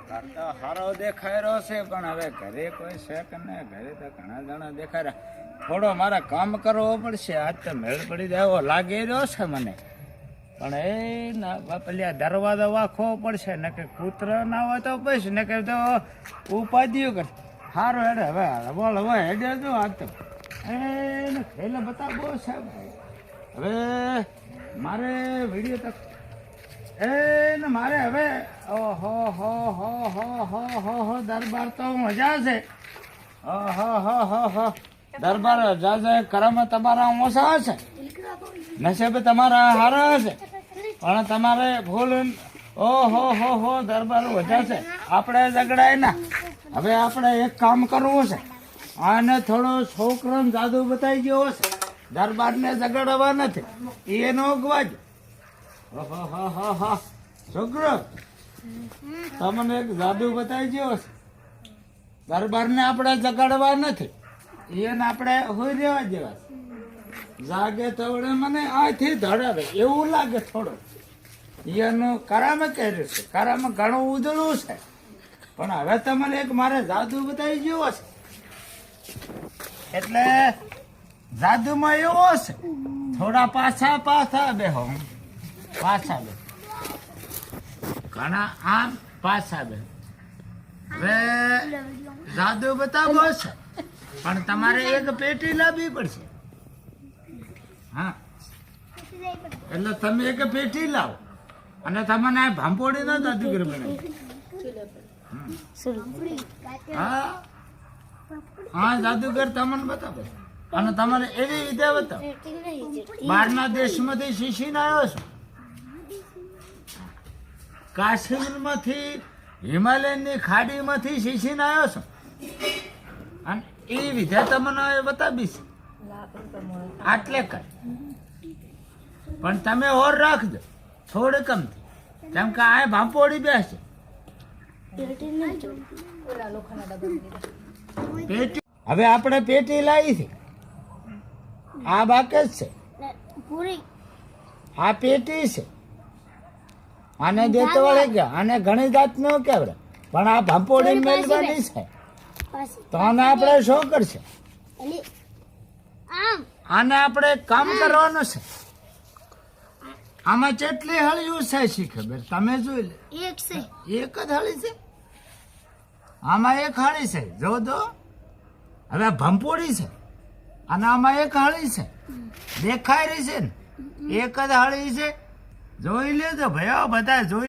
તો હારો દેખાય રહ્યો છે પણ હવે ઘરે કોઈ છે કે ને ઘરે તો ઘણા જણા દેખાય રહ્યા. થોડો મારે કામ કરવો પડશે. આજ તો મેળ પડી જાય એવો લાગી રહ્યો છે મને. પણ એ ના પેલા દરવાજો વાખવો પડશે ને કે કૂતરો ના હોય તો પછી ને કે તો ઉપાધિઓ કર. સારું હેડે હવે બોલ હવે હેડે જો આજ તો એને ખેલે બતાવો સાહેબ. હવે મારે વિડીયો તક એને મારે હવે ઓહો હો હો હો હો હો હો દરબાર તો મજા છે. ઓહો હો હો હો દરબાર જાજે કરમ તમારા ઓછા હશે, નસીબ તમારા હારા હશે, પણ તમારે ભૂલ ઓહો હો હો દરબાર વધ્યા છે. આપણે ઝઘડાય ના. હવે આપણે એક કામ કરવું છે. આને થોડો છોકરાને જાદુ બતાવી ગયો છે. દરબારને ઝઘડવા નથી એનો અગવાજ. છોકરો તમને એક જાદુ બતાવી ગયો છે. દરબારને આપણે ઝઘડવા નથી, એને આપણે હોઈ રહેવા જેવા છે. જાગે તવડે મને આથી ધડાવે એવું લાગે થોડો. એનું કરામ કર્યું છે. કરામ ઘણું ઉજળું છે, પણ હવે તમને એક મારે જાદુ બતાવી ગયો છે. એટલે જાદુમાં એવો છે થોડા પાછા પાછા બેહો, પાછા બે ઘણા આમ પાછા બે. હવે જાદુ બતાવો છે પણ તમારે એક પેટી લાવવી પડશે. હા એટલે તમે એક પેટી લાવો અને તમને ભાંપોડી ના જાદુગર બનાવી. હા હા જાદુગર તમને બતાવે અને તમારે એવી રીતે બતાવો. બહારના દેશમાંથી શીશીને આવ્યો છો, કાશ્મીરમાંથી હિમાલયની ખાડીમાંથી શીશીને આવ્યો છો અને એ વિધે તમને બતાવીશ. આટલે કર પણ તમે ઓર રાખજો થોડે કમથી, કેમ કે આ ભાંપોડી બેસે. પેટી હવે આપણે પેટી લાવી છે. આ બાકી જ છે. આ પેટી છે. આને દેતો વળે ગયા. આને ઘણી જાત નો કેવડે પણ આ ભાંપોડી મેળવાની છે. તો આને આપણે શું કરશે? આને આપણે કામ કરવાનું છે. આમાં કેટલી હળિયું છે શી ખબર? તમે જોઈ લે. એક જ હળી છે. આમાં એક હળી છે. જો દો હવે ભંપોડી છે અને આમાં એક હળી છે. દેખાય રહી છે ને? એક જ હળી છે. જોઈ લેજો ભાઈ, બધા જોઈ